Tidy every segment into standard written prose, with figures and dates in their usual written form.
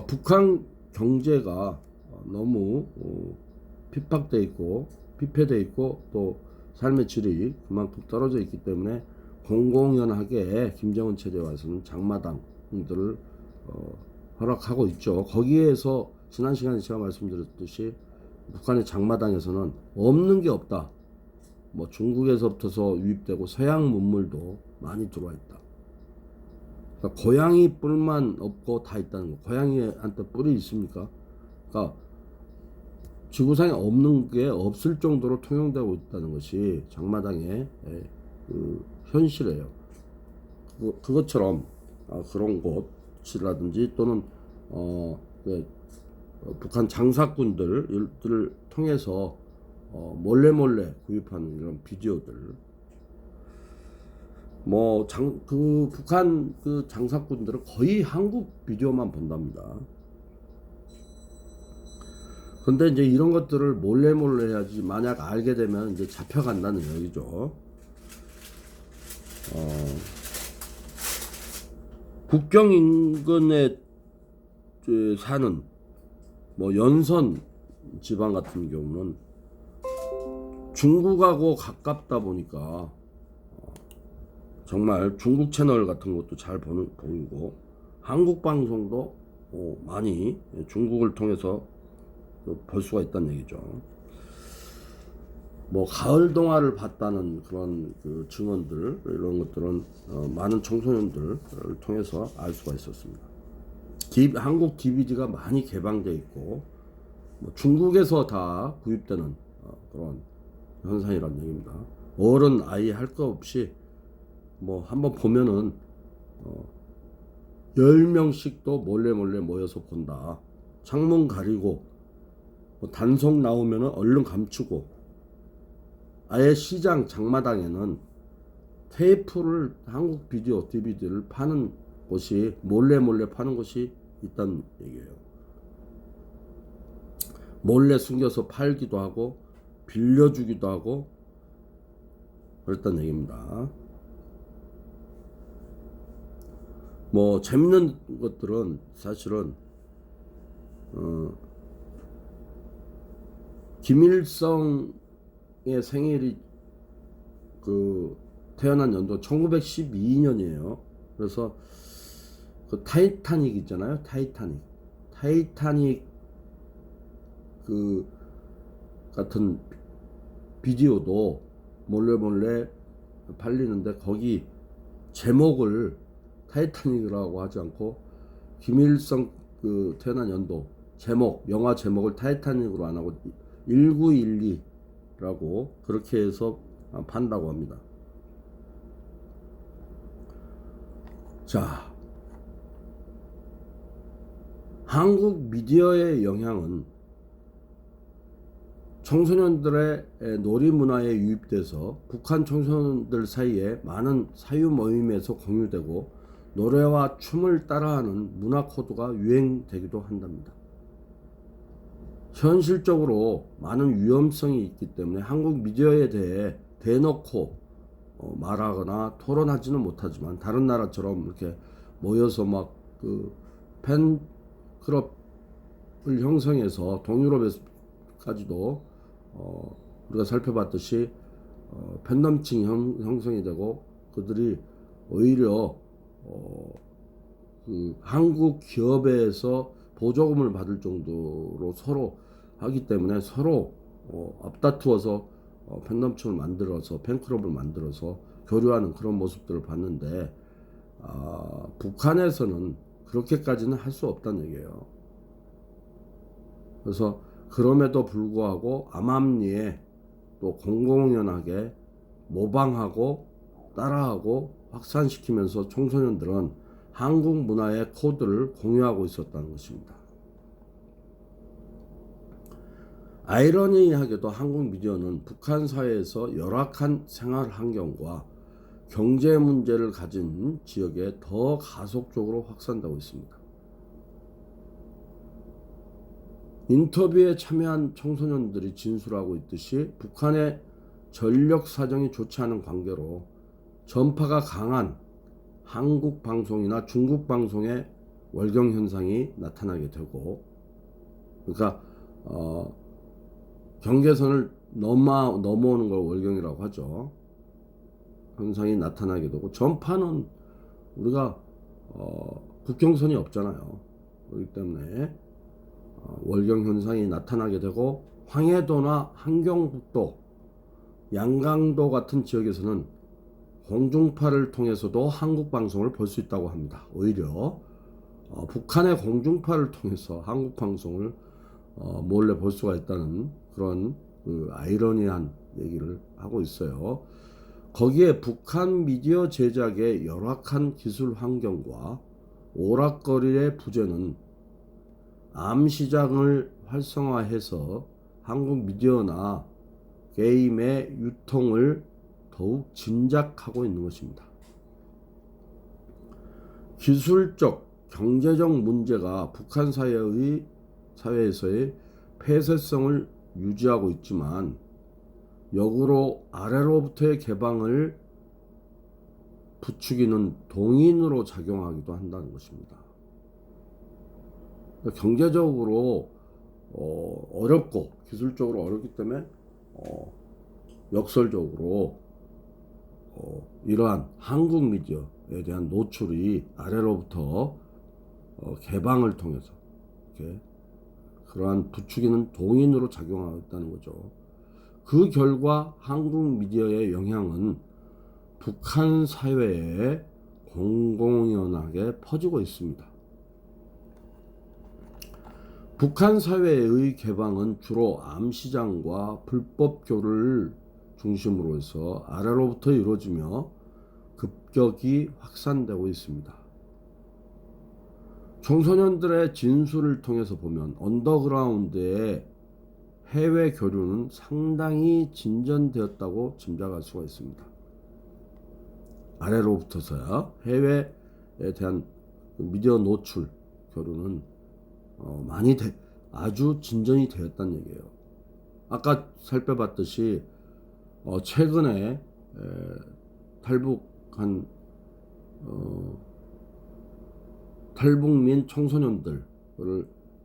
북한 경제가 너무 핍박돼 있고 피폐돼 있고 또 삶의 질이 그만큼 떨어져 있기 때문에 공공연하게 김정은 체제에 와서는 장마당들을 허락하고 있죠. 거기에서 지난 시간에 제가 말씀드렸듯이 북한의 장마당에서는 없는 게 없다. 뭐 중국에서부터 유입되고 서양 문물도 많이 들어와 있다. 그러니까 고양이 뿔만 없고 다 있다는 거. 고양이한테 뿔이 있습니까? 그러니까 지구상에 없는 게 없을 정도로 통용되고 있다는 것이 장마당의 그 현실이에요. 그것처럼 그런 곳이라든지 또는 북한 장사꾼들을 통해서 몰래 구입하는 이런 비디오들, 북한 그 장사꾼들은 거의 한국 비디오만 본답니다. 근데 이제 이런 것들을 몰래 해야지, 만약 알게 되면 이제 잡혀간다는 얘기죠. 국경 인근에 사는 연선 지방 같은 경우는 중국하고 가깝다 보니까 정말 중국 채널 같은 것도 잘 보이고 한국 방송도 많이 중국을 통해서 볼 수가 있다는 얘기죠. 가을 동화를 봤다는 그런 그 증언들, 이런 것들은 많은 청소년들을 통해서 알 수가 있었습니다. 한국 DVD가 많이 개방되어 있고 중국에서 다 구입되는 그런 현상이라는 얘기입니다. 어른 아이 할 거 없이 한번 보면은 10명씩도 몰래 모여서 본다. 창문 가리고 단속 나오면은 얼른 감추고, 아예 시장 장마당에는 테이프를, 한국 비디오 DVD를 파는 곳이 몰래 파는 곳이 있다는 얘기예요. 몰래 숨겨서 팔기도 하고 빌려주기도 하고 그랬다는 얘기입니다. 재밌는 것들은 사실은 김일성의 생일이 태어난 연도 1912년이에요. 그래서 그 타이타닉 있잖아요. 타이타닉 그 같은 비디오도 몰래 팔리는데, 거기 제목을 타이타닉이라고 하지 않고 김일성 그 태어난 연도 영화 제목을 타이타닉으로 안 하고 1912라고 그렇게 해서 판다고 합니다. 자, 한국 미디어의 영향은 청소년들의 놀이 문화에 유입돼서 북한 청소년들 사이에 많은 사유 모임에서 공유되고 노래와 춤을 따라하는 문화 코드가 유행되기도 한답니다. 현실적으로 많은 위험성이 있기 때문에 한국 미디어에 대해 대놓고 말하거나 토론하지는 못하지만, 다른 나라처럼 이렇게 모여서 팬클럽을 형성해서 동유럽에까지도 우리가 살펴봤듯이 팬덤층이 형성이 되고, 그들이 오히려 한국 기업에서 보조금을 받을 정도로 서로 하기 때문에 서로 앞다투어서 팬덤층을 만들어서 팬클럽을 만들어서 교류하는 그런 모습들을 봤는데, 북한에서는 그렇게까지는 할 수 없다는 얘기예요. 그래서 그럼에도 불구하고 암암리에 또 공공연하게 모방하고 따라하고 확산시키면서 청소년들은 한국 문화의 코드를 공유하고 있었다는 것입니다. 아이러니하게도 한국 미디어는 북한 사회에서 열악한 생활 환경과 경제 문제를 가진 지역에 더 가속적으로 확산되고 있습니다. 인터뷰에 참여한 청소년들이 진술하고 있듯이 북한의 전력 사정이 좋지 않은 관계로 전파가 강한 한국 방송이나 중국 방송에 월경 현상이 나타나게 되고, 그러니까 경계선을 넘어오는 걸 월경이라고 하죠. 현상이 나타나게 되고, 전파는 우리가 국경선이 없잖아요. 그렇기 때문에 월경 현상이 나타나게 되고, 황해도나 함경북도, 양강도 같은 지역에서는 공중파를 통해서도 한국 방송을 볼 수 있다고 합니다. 오히려 북한의 공중파를 통해서 한국 방송을 몰래 볼 수가 있다는 그런 그 아이러니한 얘기를 하고 있어요. 거기에 북한 미디어 제작의 열악한 기술 환경과 오락거리의 부재는 암 시장을 활성화해서 한국 미디어나 게임의 유통을 더욱 진작하고 있는 것입니다. 기술적, 경제적 문제가 북한 사회에서의 폐쇄성을 유지하고 있지만, 역으로 아래로부터의 개방을 부추기는 동인으로 작용하기도 한다는 것입니다. 경제적으로 어렵고 기술적으로 어렵기 때문에 역설적으로 이러한 한국 미디어에 대한 노출이 아래로부터 개방을 통해서 이렇게 그러한 부추기는 동인으로 작용하고 있다는 거죠. 그 결과 한국 미디어의 영향은 북한 사회에 공공연하게 퍼지고 있습니다. 북한 사회의 개방은 주로 암시장과 불법 교류를 중심으로 해서 아래로부터 이루어지며 급격히 확산되고 있습니다. 청소년들의 진술을 통해서 보면 언더그라운드의 해외 교류는 상당히 진전되었다고 짐작할 수가 있습니다. 아래로부터서야 해외에 대한 미디어 노출 교류는 아주 진전이 되었다는 얘기예요. 아까 살펴봤듯이 최근에 탈북민 청소년들을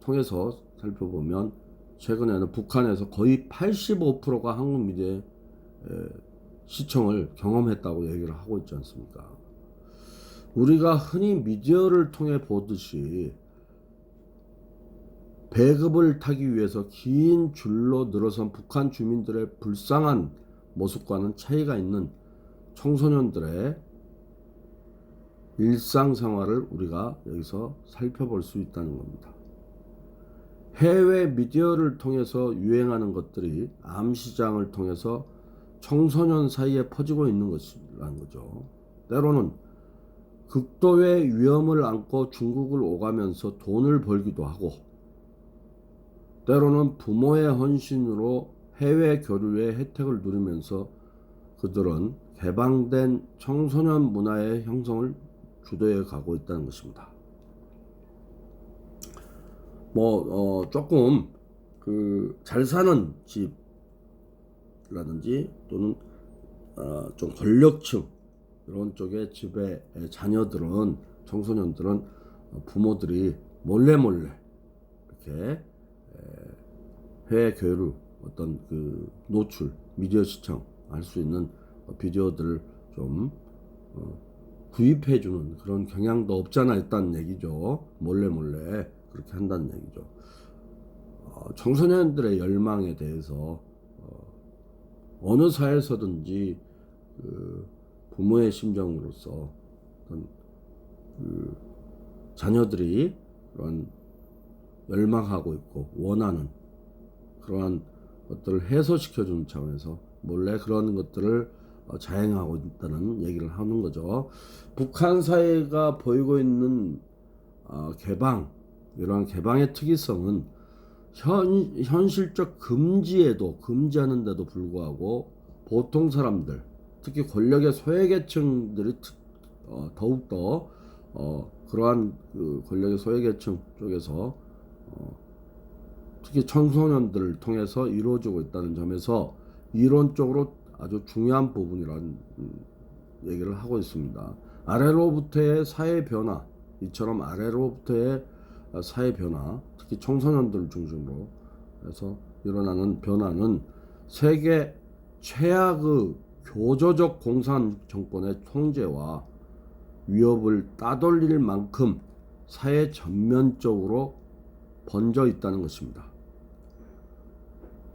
통해서 살펴보면 최근에는 북한에서 거의 85%가 한국 미디어의 시청을 경험했다고 얘기를 하고 있지 않습니까? 우리가 흔히 미디어를 통해 보듯이 배급을 타기 위해서 긴 줄로 늘어선 북한 주민들의 불쌍한 모습과는 차이가 있는 청소년들의 일상생활을 우리가 여기서 살펴볼 수 있다는 겁니다. 해외 미디어를 통해서 유행하는 것들이 암시장을 통해서 청소년 사이에 퍼지고 있는 것이라는 거죠. 때로는 극도의 위험을 안고 중국을 오가면서 돈을 벌기도 하고, 때로는 부모의 헌신으로 해외 교류의 혜택을 누리면서 그들은 개방된 청소년 문화의 형성을 주도해 가고 있다는 것입니다. 조금 잘 사는 집이라든지 또는 좀 권력층 이런 쪽의 집의 자녀들은, 청소년들은 부모들이 몰래 이렇게 해외 교류 어떤 노출, 미디어 시청 할 수 있는 비디오들을 좀 구입해주는 그런 경향도 없잖아 있다는 얘기죠. 몰래 그렇게 한다는 얘기죠. 청소년들의 열망에 대해서 어느 사회에서든지 부모의 심정으로서 어떤 자녀들이 그런 열망하고 있고 원하는 그러한 것들을 해소시켜주는 차원에서 몰래 그런 것들을 자행하고 있다는 얘기를 하는 거죠. 북한 사회가 보이고 있는 이러한 개방의 특이성은 현실적 금지하는데도 불구하고 보통 사람들, 특히 권력의 소외계층들이 더욱더 그러한 권력의 소외계층 쪽에서 특히 청소년들을 통해서 이루어지고 있다는 점에서 이론적으로 아주 중요한 부분이라는 얘기를 하고 있습니다. 아래로부터의 사회 변화, 이처럼 아래로부터의 사회 변화, 특히 청소년들 중심으로 해서 일어나는 변화는 세계 최악의 교조적 공산 정권의 통제와 위협을 따돌릴 만큼 사회 전면적으로 번져 있다는 것입니다.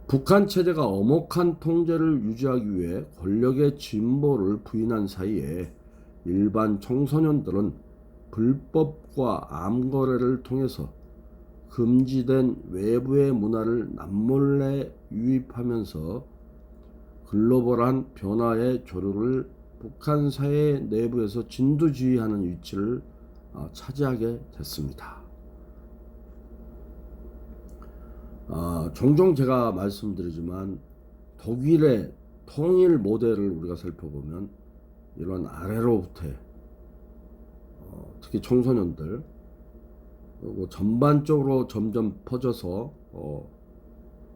북한 체제가 엄혹한 통제를 유지하기 위해 권력의 진보를 부인한 사이에 일반 청소년들은 불법과 암거래를 통해서 금지된 외부의 문화를 남몰래 유입하면서 글로벌한 변화의 조류를 북한 사회 내부에서 진두지휘하는 위치를 차지하게 됐습니다. 종종 제가 말씀드리지만 독일의 통일 모델을 우리가 살펴보면 이런 아래로부터 특히 청소년들 그리고 전반적으로 점점 퍼져서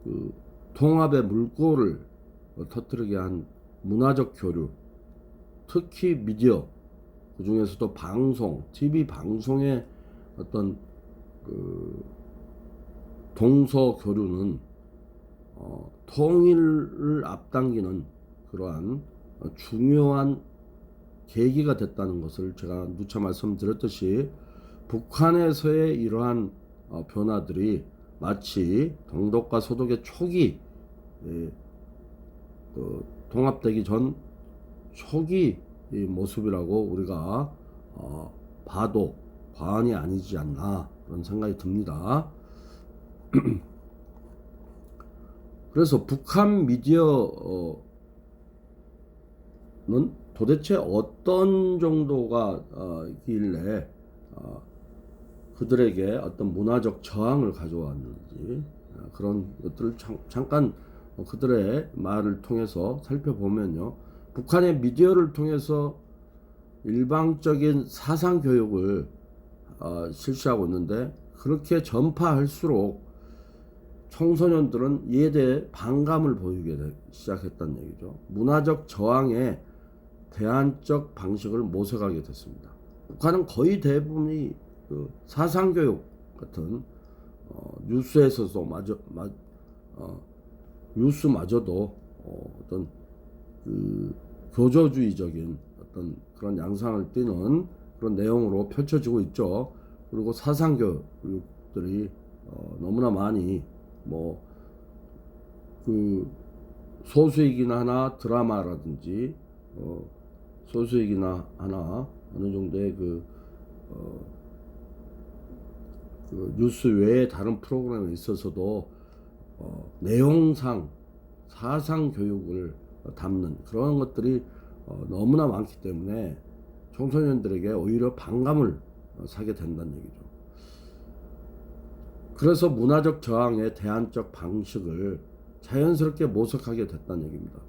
그 통합의 물꼬를 터뜨리게 한 문화적 교류, 특히 미디어, 그 중에서도 방송, TV 방송의 어떤 그 동서 교류는 통일을 앞당기는 그러한 중요한 계기가 됐다는 것을 제가 누차 말씀드렸듯이 북한에서의 이러한 변화들이 마치 동독과 소독의 초기 통합되기 전 초기 모습이라고 우리가 봐도 과언이 아니지 않나 그런 생각이 듭니다. 그래서 북한 미디어는 도대체 어떤 정도가 있길래 그들에게 어떤 문화적 저항을 가져왔는지 그런 것들을 잠깐 그들의 말을 통해서 살펴보면요, 북한의 미디어를 통해서 일방적인 사상 교육을 실시하고 있는데 그렇게 전파할수록 청소년들은 이에 대해 반감을 보이게 시작했다는 얘기죠. 문화적 저항에 대안적 방식을 모색하게 됐습니다. 북한은 거의 대부분이 그 사상교육 같은 뉴스에서도 뉴스마저도 어떤 그 교조주의적인 어떤 그런 양상을 띠는 그런 내용으로 펼쳐지고 있죠. 그리고 사상교육들이 너무나 많이 그 소수이기나 하나 드라마라든지 소수이기나 하나 어느 정도의 그 뉴스 외에 다른 프로그램에 있어서도 내용상 사상 교육을 담는 그런 것들이 너무나 많기 때문에 청소년들에게 오히려 반감을 사게 된다는 얘기죠. 그래서 문화적 저항의 대안적 방식을 자연스럽게 모색하게 됐다는 얘기입니다.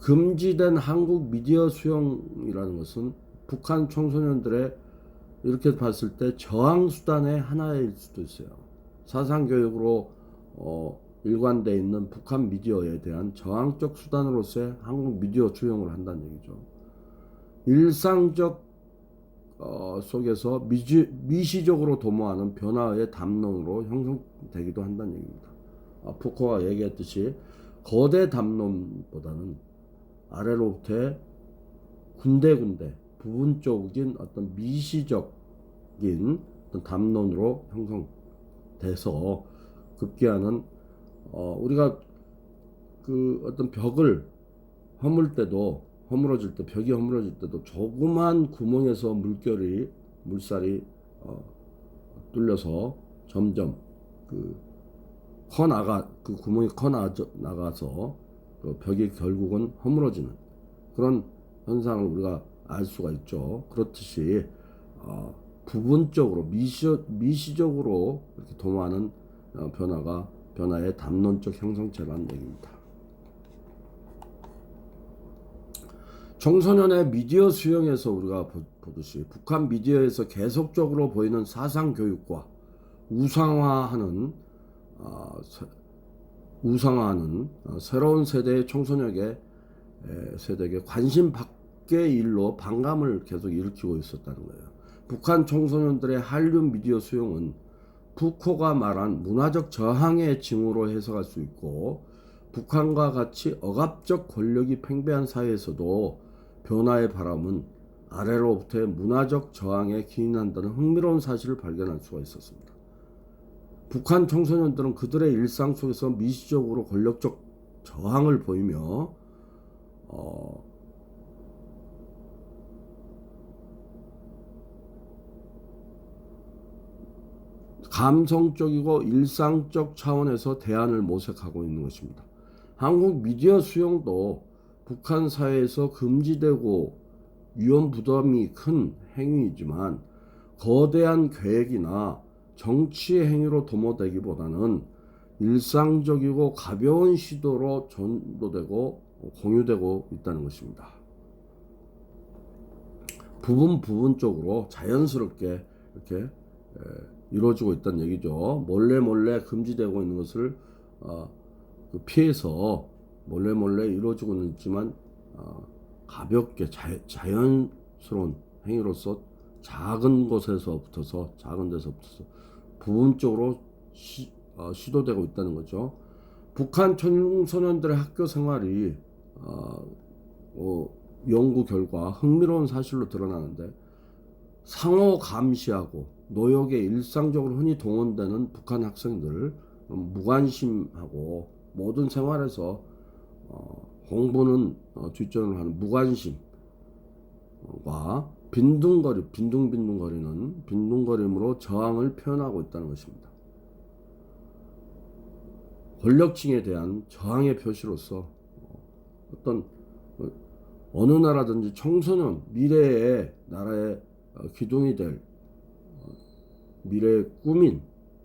금지된 한국 미디어 수용이라는 것은 북한 청소년들의 이렇게 봤을 때 저항 수단의 하나일 수도 있어요. 사상교육으로 일관되어 있는 북한 미디어에 대한 저항적 수단으로서의 한국 미디어 수용을 한다는 얘기죠. 일상적 속에서 미시적으로 도모하는 변화의 담론으로 형성되기도 한다는 얘기입니다. 푸코가 얘기했듯이 거대 담론보다는 아래로부터 군데군데 부분적인 어떤 미시적인 어떤 담론으로 형성돼서 급기야는 우리가 그 어떤 벽을 허물어질 때 벽이 허물어질 때도 조그만 구멍에서 물살이 뚫려서 점점 그 구멍이 커 나가서 그 벽이 결국은 허물어지는 그런 현상을 우리가 알 수가 있죠. 그렇듯이 부분적으로 미시적으로 이렇게 도모하는 변화의 담론적 형성체라는 얘기입니다. 청소년의 미디어 수용에서 우리가 보듯이 북한 미디어에서 계속적으로 보이는 사상 교육과 우상화하는 새로운 세대의 청소년에게 관심 밖의 일로 반감을 계속 일으키고 있었다는 거예요. 북한 청소년들의 한류 미디어 수용은 푸코가 말한 문화적 저항의 징후로 해석할 수 있고, 북한과 같이 억압적 권력이 팽배한 사회에서도 변화의 바람은 아래로부터의 문화적 저항에 기인한다는 흥미로운 사실을 발견할 수가 있었습니다. 북한 청소년들은 그들의 일상 속에서 미시적으로 권력적 저항을 보이며 감성적이고 일상적 차원에서 대안을 모색하고 있는 것입니다. 한국 미디어 수용도 북한 사회에서 금지되고 위험 부담이 큰 행위이지만 거대한 계획이나 정치의 행위로 도모되기보다는 일상적이고 가벼운 시도로 전도되고 공유되고 있다는 것입니다. 부분적으로 자연스럽게 이렇게 이루어지고 있다는 얘기죠. 몰래 금지되고 있는 것을 피해서 몰래 이루어지고 있지만 가볍게 자연스러운 행위로서 작은 데서 붙어서 부분적으로 시도되고 있다는 거죠. 북한 청소년들의 학교 생활이 연구 결과 흥미로운 사실로 드러나는데, 상호 감시하고 노역에 일상적으로 흔히 동원되는 북한 학생들, 무관심하고 모든 생활에서 공부는 뒷전을 하는 무관심과 빈둥거림으로 저항을 표현하고 있다는 것입니다. 권력층에 대한 저항의 표시로서 어느 나라든지 청소년, 미래의 나라의 기둥이 될 미래의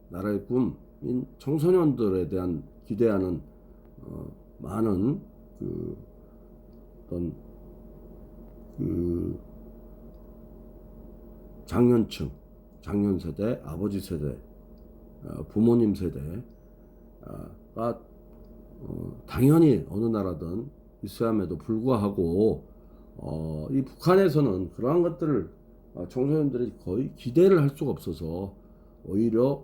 나라의 꿈인 청소년들에 대한 기대하는 많은 장년 세대, 아버지 세대, 부모님 세대가 당연히 어느 나라든 있어야함에도 불구하고 이 북한에서는 그러한 것들을 청소년들이 거의 기대를 할 수가 없어서 오히려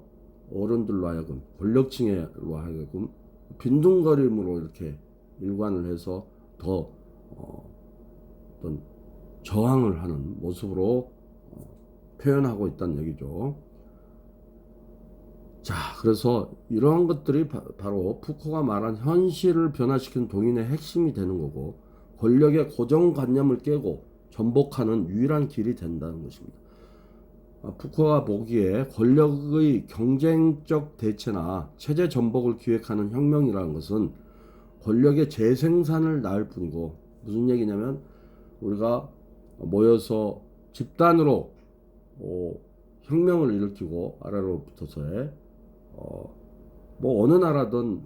어른들로 하여금, 권력층으로 하여금 빈둥거림으로 이렇게 일관을 해서 더 어떤 저항을 하는 모습으로 표현하고 있다는 얘기죠. 자, 그래서 이러한 것들이 바로 푸코가 말한 현실을 변화시키는 동인의 핵심이 되는 거고, 권력의 고정관념을 깨고 전복하는 유일한 길이 된다는 것입니다. 푸코가 보기에 권력의 경쟁적 대체나 체제 전복을 기획하는 혁명이라는 것은 권력의 재생산을 낳을 뿐이고, 무슨 얘기냐면 우리가 모여서 집단으로 혁명을 일으키고 아래로부터서의 어느 나라든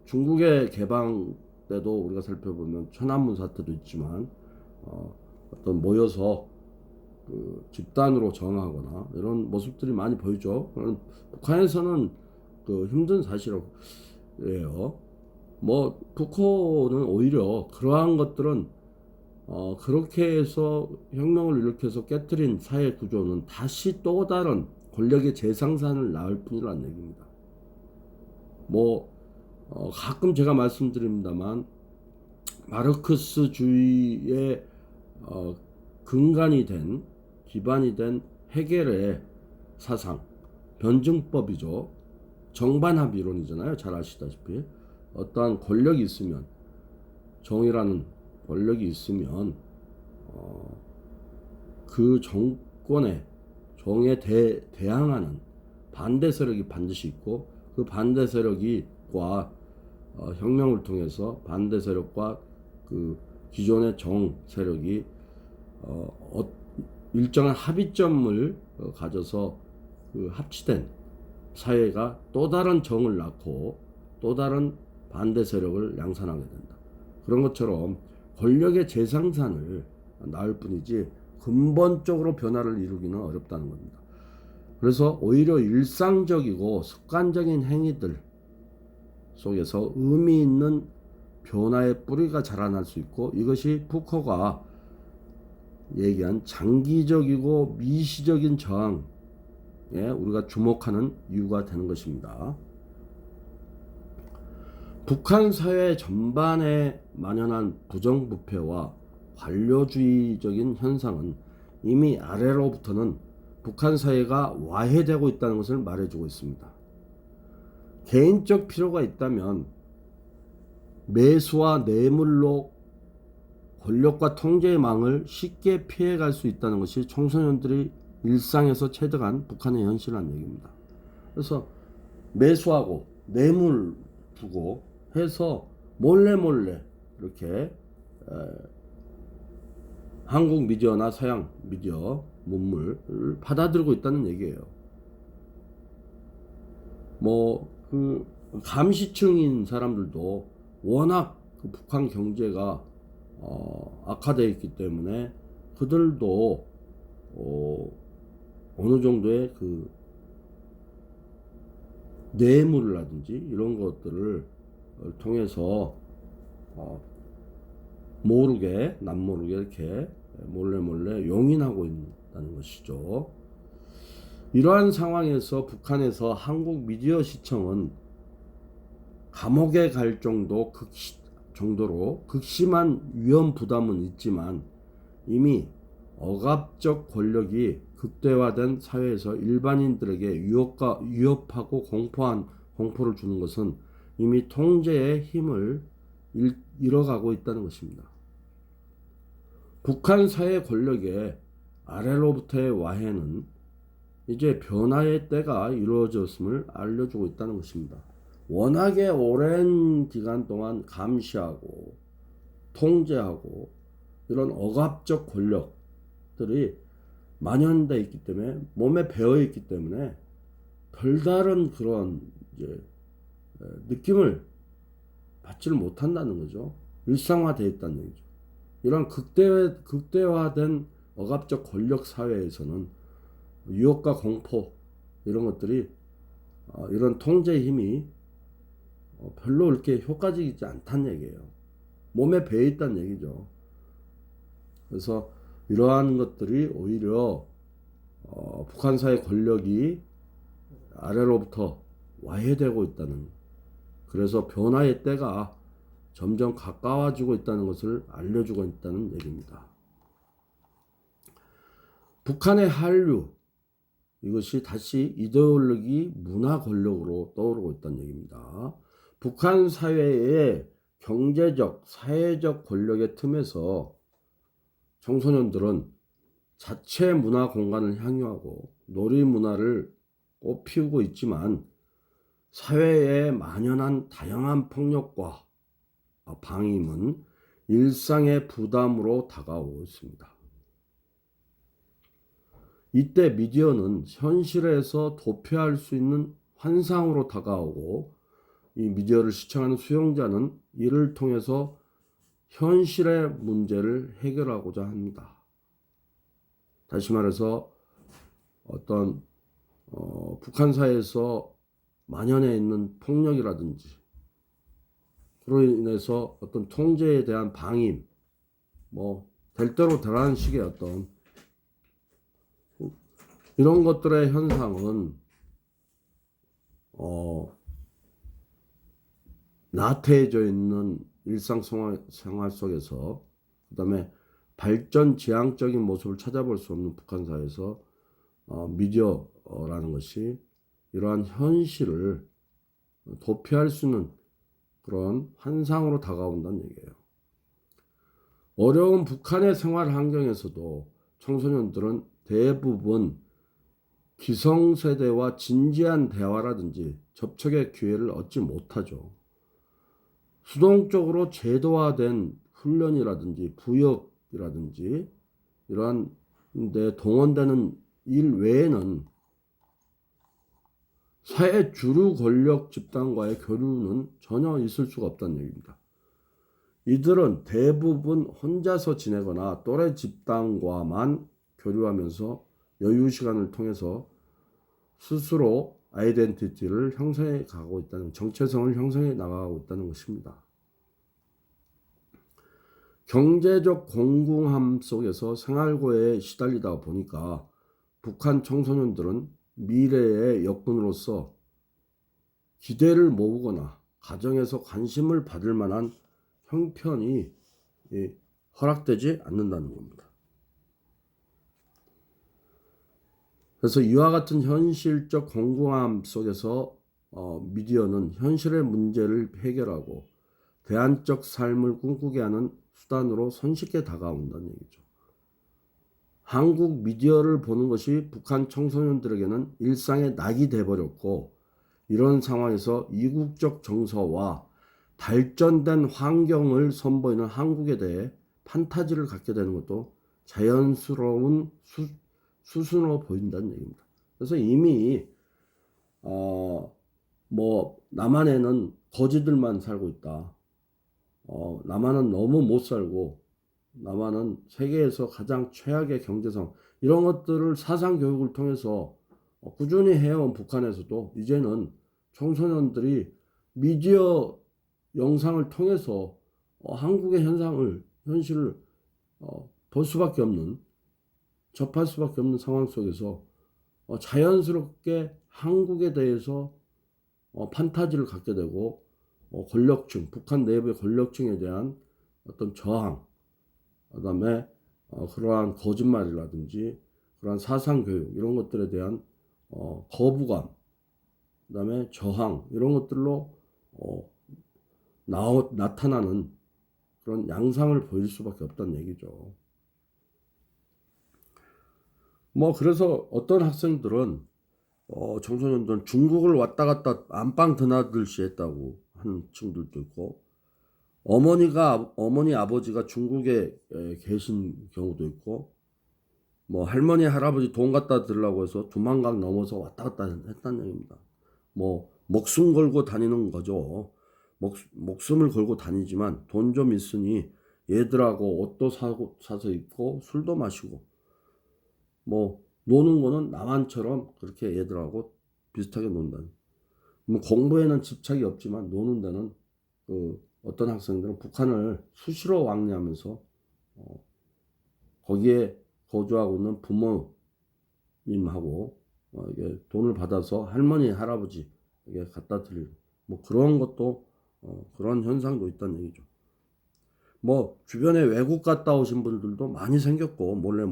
중국의 개방 때도 우리가 살펴보면 천안문 사태도 있지만 어떤 모여서 집단으로 저항하거나 이런 모습들이 많이 보이죠. 북한에서는 힘든 사실이에요. 푸코는 오히려 그러한 것들은 그렇게 해서 혁명을 일으켜서 깨트린 사회 구조는 다시 또 다른 권력의 재생산을 낳을 뿐이라는 얘기입니다. 가끔 제가 말씀드립니다만, 마르크스주의의 기반이 된 헤겔의 사상, 변증법이죠. 정반합 이론이잖아요. 잘 아시다시피 어떠한 권력이 있으면, 정이라는 권력이 있으면 그 정에 대항하는 반대 세력이 반드시 있고, 그 반대 세력과 혁명을 통해서 반대 세력과 그 기존의 정 세력이 일정한 합의점을 가져서 합치된 사회가 또 다른 정을 낳고 또 다른 반대 세력을 양산하게 된다. 그런 것처럼 권력의 재생산을 낳을 뿐이지 근본적으로 변화를 이루기는 어렵다는 겁니다. 그래서 오히려 일상적이고 습관적인 행위들 속에서 의미 있는 변화의 뿌리가 자라날 수 있고, 이것이 푸코가 얘기한 장기적이고 미시적인 저항에 우리가 주목하는 이유가 되는 것입니다. 북한 사회 전반에 만연한 부정부패와 관료주의적인 현상은 이미 아래로부터는 북한 사회가 와해되고 있다는 것을 말해주고 있습니다. 개인적 필요가 있다면 매수와 뇌물로 권력과 통제의 망을 쉽게 피해갈 수 있다는 것이 청소년들이 일상에서 체득한 북한의 현실이라는 얘기입니다. 그래서 매수하고 뇌물 주고 해서 몰래 이렇게 한국 미디어나 서양 미디어 문물을 받아들이고 있다는 얘기예요. 그 감시층인 사람들도 워낙 그 북한 경제가 악화되어 있기 때문에 그들도 어느 정도의 그 뇌물이라든지 이런 것들을 통해서 모르게 남모르게 이렇게 몰래 용인하고 있다는 것이죠. 이러한 상황에서 북한에서 한국 미디어 시청은 감옥에 갈 정도로 극심한 위험 부담은 있지만 이미 억압적 권력이 극대화된 사회에서 일반인들에게 위협하고 공포를 주는 것은 이미 통제의 힘을 잃어가고 있다는 것입니다. 북한 사회 권력의 아래로부터의 와해는 이제 변화의 때가 이루어졌음을 알려주고 있다는 것입니다. 워낙에 오랜 기간 동안 감시하고 통제하고 이런 억압적 권력들이 만연되어 있기 때문에 몸에 배어 있기 때문에 별다른 그런 이제 느낌을 받지를 못한다는 거죠. 일상화되어 있다는 얘기죠. 이런 극대화된 억압적 권력 사회에서는 유혹과 공포 이런 것들이 이런 통제의 힘이 별로 그렇게 효과적이지 않다는 얘기예요. 몸에 배어 있다는 얘기죠. 그래서 이러한 것들이 오히려 북한 사회 권력이 아래로부터 와해되고 있다는, 그래서 변화의 때가 점점 가까워지고 있다는 것을 알려주고 있다는 얘기입니다. 북한의 한류, 이것이 다시 이데올로기 문화 권력으로 떠오르고 있다는 얘기입니다. 북한 사회의 경제적, 사회적 권력의 틈에서 청소년들은 자체 문화 공간을 향유하고 놀이 문화를 꽃피우고 있지만 사회에 만연한 다양한 폭력과 방임은 일상의 부담으로 다가오고 있습니다. 이때 미디어는 현실에서 도피할 수 있는 환상으로 다가오고 이 미디어를 시청하는 수용자는 이를 통해서 현실의 문제를 해결하고자 합니다. 다시 말해서 어떤 북한 사회에서 만연해 있는 폭력이라든지 그로 인해서 어떤 통제에 대한 방임, 될 대로 되라는 식의 어떤 이런 것들의 현상은 나태해져 있는 일상생활 속에서, 그 다음에 발전 지향적인 모습을 찾아볼 수 없는 북한 사회에서 미디어라는 것이 이러한 현실을 도피할 수 있는 그런 환상으로 다가온다는 얘기예요. 어려운 북한의 생활 환경에서도 청소년들은 대부분 기성세대와 진지한 대화라든지 접촉의 기회를 얻지 못하죠. 수동적으로 제도화된 훈련이라든지 부역이라든지 이러한 데 동원되는 일 외에는 사회 주류 권력 집단과의 교류는 전혀 있을 수가 없다는 얘기입니다. 이들은 대부분 혼자서 지내거나 또래 집단과만 교류하면서 여유 시간을 통해서 스스로 아이덴티티를 형성해 가고 있다는, 정체성을 형성해 나가고 있다는 것입니다. 경제적 공공함 속에서 생활고에 시달리다 보니까 북한 청소년들은 미래의 역군으로서 기대를 모으거나 가정에서 관심을 받을 만한 형편이 허락되지 않는다는 겁니다. 그래서 이와 같은 현실적 공공함 속에서 미디어는 현실의 문제를 해결하고 대안적 삶을 꿈꾸게 하는 수단으로 손쉽게 다가온다는 얘기죠. 한국 미디어를 보는 것이 북한 청소년들에게는 일상의 낙이 돼버렸고, 이런 상황에서 이국적 정서와 발전된 환경을 선보이는 한국에 대해 판타지를 갖게 되는 것도 자연스러운 수순으로 보인다는 얘기입니다. 그래서 이미 남한에는 거지들만 살고 있다. 남한은 너무 못 살고, 남한은 세계에서 가장 최악의 경제상, 이런 것들을 사상 교육을 통해서 꾸준히 해온 북한에서도 이제는 청소년들이 미디어 영상을 통해서 한국의 현실을 볼 수밖에 없는, 접할 수밖에 없는 상황 속에서 자연스럽게 한국에 대해서 판타지를 갖게 되고, 권력층, 북한 내부의 권력층에 대한 어떤 저항, 그 다음에 그러한 거짓말이라든지 그러한 사상교육, 이런 것들에 대한 거부감, 그 다음에 저항, 이런 것들로 나타나는 그런 양상을 보일 수밖에 없다는 얘기죠. 그래서 어떤 학생들은 청소년들은 중국을 왔다 갔다 안방 드나들시 했다고 하는 친구들도 있고, 어머니 아버지가 중국에 계신 경우도 있고, 할머니 할아버지 돈 갖다 드리려고 해서 두만강 넘어서 왔다 갔다 했다는 얘기입니다. 목숨 걸고 다니는 거죠. 목숨을 걸고 다니지만 돈 좀 있으니 얘들하고 옷도 사서 입고 술도 마시고, 노는 거는 남한처럼 그렇게 얘들하고 비슷하게 논다. 공부에는 집착이 없지만 노는 데는 어떤 학생들은 북한을 수시로 왕래하면서 거기에 거주하고 있는 부모님하고 이게 돈을 받아서 할머니 할아버지에게 갖다 드리고, 그런 것도 그런 현상도 있다는 얘기죠. 주변에 외국 갔다 오신 분들도 많이 생겼고, 몰래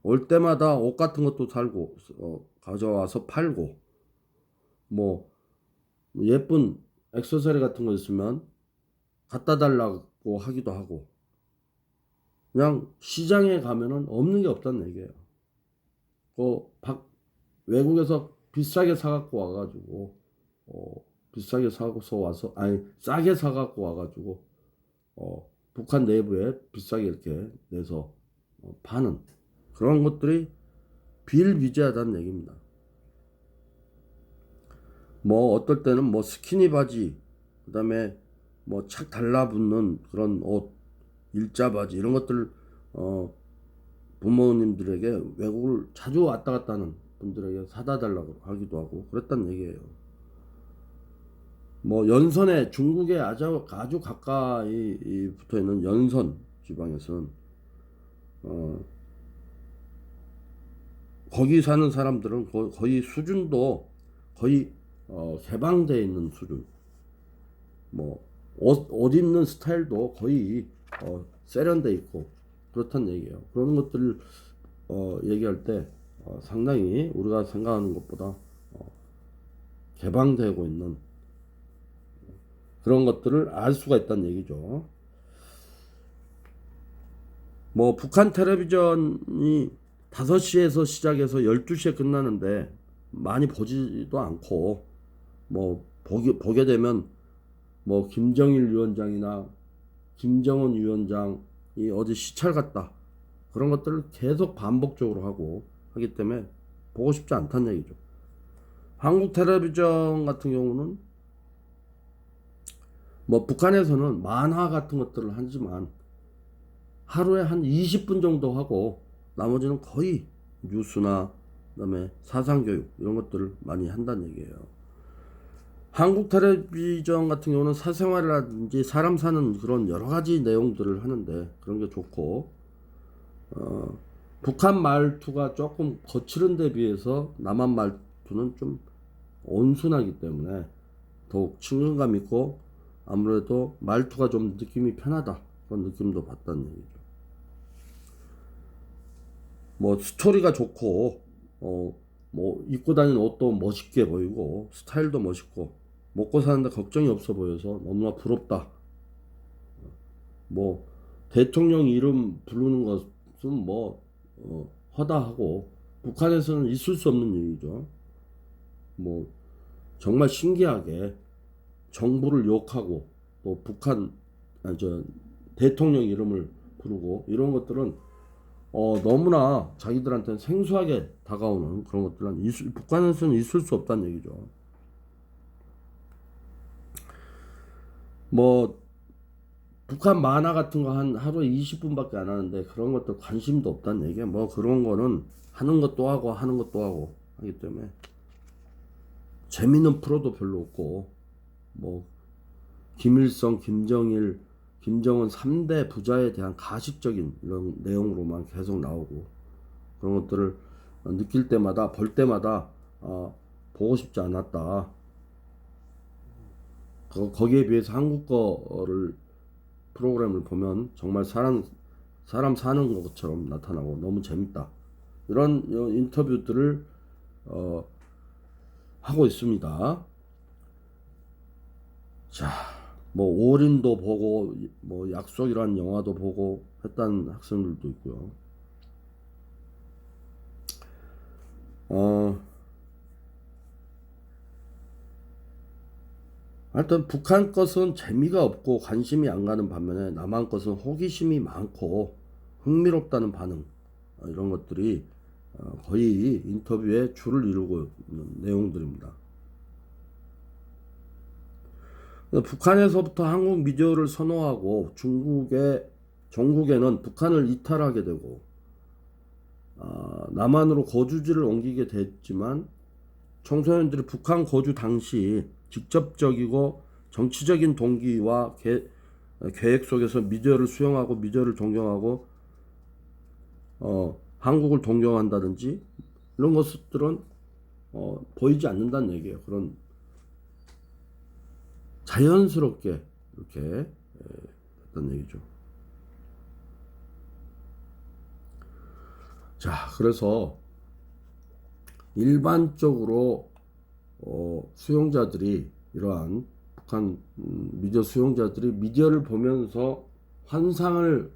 올 때마다 옷 같은 것도 살고 가져와서 팔고, 예쁜 액세서리 같은 거 있으면 갖다 달라고 하기도 하고, 그냥 시장에 가면은 없는 게 없다는 얘기예요. 외국에서 비싸게 사갖고 와가지고 비싸게 사고서 와서, 싸게 사갖고 와가지고 북한 내부에 비싸게 이렇게 내서 파는 그런 것들이 비일비재하다는 얘기입니다. 어떨 때는 스키니 바지, 그 다음에 착 달라붙는 그런 옷, 일자 바지, 이런 것들 부모님들에게 외국을 자주 왔다 갔다 하는 분들에게 사다 달라고 하기도 하고 그랬다는 얘기예요. 연선에, 중국에 아주 가까이 붙어 있는 연선 지방에서는 거기 사는 사람들은 거의 수준도 거의 개방되어 있는 수준, 옷 입는 스타일도 거의 세련돼 있고 그렇다는 얘기예요. 그런 것들을 얘기할 때 상당히 우리가 생각하는 것보다 개방되고 있는 그런 것들을 알 수가 있다는 얘기죠. 북한 텔레비전이 5시에서 시작해서 12시에 끝나는데 많이 보지도 않고, 보게 되면 김정일 위원장이나 김정은 위원장이 어디 시찰 갔다, 그런 것들을 계속 반복적으로 하기 때문에 보고 싶지 않다는 얘기죠. 한국 텔레비전 같은 경우는 북한에서는 만화 같은 것들을 하지만 하루에 한 20분 정도 하고 나머지는 거의 뉴스나 그다음에 사상교육, 이런 것들을 많이 한다는 얘기예요. 한국 텔레비전 같은 경우는 사생활이라든지 사람 사는 그런 여러 가지 내용들을 하는데 그런 게 좋고, 북한 말투가 조금 거칠은 데 비해서 남한 말투는 좀 온순하기 때문에 더욱 친근감 있고 아무래도 말투가 좀 느낌이 편하다 그런 느낌도 받다는 얘기죠. 뭐 스토리가 좋고 뭐 입고 다니는 옷도 멋있게 보이고 스타일도 멋있고 먹고 사는데 걱정이 없어 보여서 너무나 부럽다. 뭐 대통령 이름 부르는 것은 뭐 허다하고 북한에서는 있을 수 없는 일이죠. 뭐 정말 신기하게 정부를 욕하고 또 북한 저 대통령 이름을 부르고 이런 것들은 너무나 자기들한테는 생소하게 다가오는 그런 것들은 북한에서는 있을 수 없다는 얘기죠. 뭐 북한 만화 같은 거 한 하루에 20분밖에 안 하는데 그런 것도 관심도 없다는 얘기야. 뭐 그런 거는 하는 것도 하고 하는 것도 하고 하기 때문에 재밌는 프로도 별로 없고 뭐 김일성, 김정일, 김정은 3대 부자에 대한 가식적인 이런 내용으로만 계속 나오고 그런 것들을 느낄 때마다 볼 때마다 보고 싶지 않았다. 거기에 비해서 한국 거를 프로그램을 보면 정말 사람 사는 것처럼 나타나고 너무 재밌다. 이런 인터뷰들을 하고 있습니다. 자, 뭐 올인도 보고 뭐 약속이라는 영화도 보고 했다는 학생들도 있고요. 하여튼 북한 것은 재미가 없고 관심이 안 가는 반면에 남한 것은 호기심이 많고 흥미롭다는 반응, 이런 것들이 거의 인터뷰의 줄을 이루고 있는 내용들입니다. 북한에서부터 한국 미디어를 선호하고 전국에는 북한을 이탈하게 되고 남한으로 거주지를 옮기게 됐지만 청소년들이 북한 거주 당시 직접적이고 정치적인 동기와 계획 속에서 미디어를 수용하고 미디어를 존경하고 한국을 동경한다든지 이런 것들은 보이지 않는다는 얘기예요. 그런 자연스럽게 이렇게 했던 얘기죠. 자, 그래서 일반적으로 수용자들이 이러한 북한 미디어 수용자들이 미디어를 보면서 환상을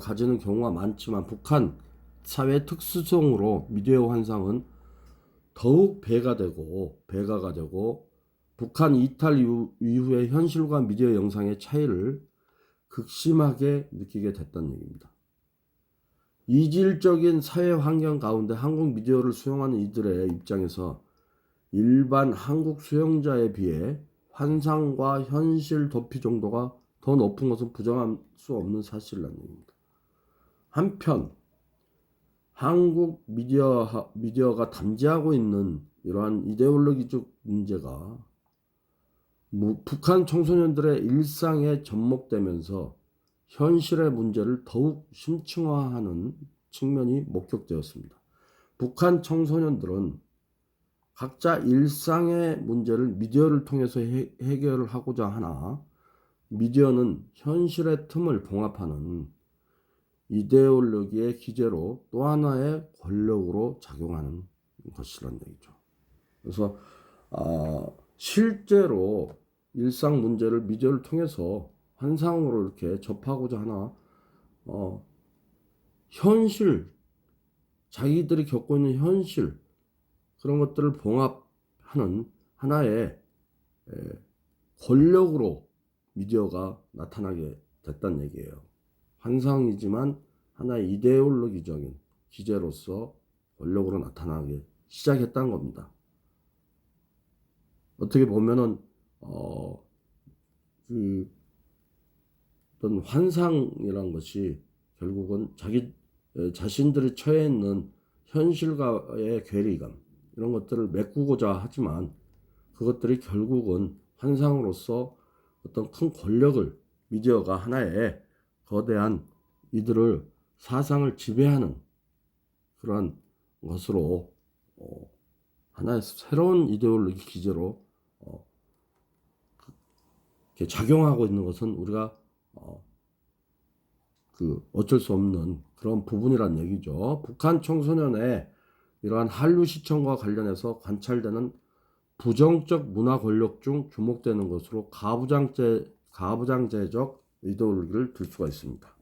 가지는 경우가 많지만 북한 사회 특수성으로 미디어 환상은 더욱 배가가 되고 북한 이탈 이후의 현실과 미디어 영상의 차이를 극심하게 느끼게 됐다는 얘기입니다. 이질적인 사회 환경 가운데 한국 미디어를 수용하는 이들의 입장에서 일반 한국 수용자에 비해 환상과 현실 도피 정도가 더 높은 것은 부정할 수 없는 사실이라는 얘기입니다. 한편 한국 미디어가 담지하고 있는 이러한 이데올로기적 문제가 북한 청소년들의 일상에 접목되면서 현실의 문제를 더욱 심층화하는 측면이 목격되었습니다. 북한 청소년들은 각자 일상의 문제를 미디어를 통해서 해결을 하고자 하나 미디어는 현실의 틈을 봉합하는 이데올로기의 기제로 또 하나의 권력으로 작용하는 것이라는 얘기죠. 그래서 실제로 일상 문제를 미디어를 통해서 환상으로 이렇게 접하고자 하나 현실, 자기들이 겪고 있는 현실 그런 것들을 봉합하는 하나의 권력으로 미디어가 나타나게 됐다는 얘기예요. 환상이지만 하나의 이데올로기적인 기제로서 권력으로 나타나기 시작했다는 겁니다. 어떻게 보면은 그 어떤 환상이란 것이 결국은 자기 자신들이 처해 있는 현실과의 괴리감 이런 것들을 메꾸고자 하지만 그것들이 결국은 환상으로서 어떤 큰 권력을, 미디어가 하나의 거대한 이들을 사상을 지배하는 그런 것으로 하나의 새로운 이데올로기 기제로 이렇게 작용하고 있는 것은 우리가 어쩔 수 없는 그런 부분이란 얘기죠. 북한 청소년의 이러한 한류 시청과 관련해서 관찰되는 부정적 문화 권력 중 주목되는 것으로 가부장제적 이데올로기를 들 수가 있습니다.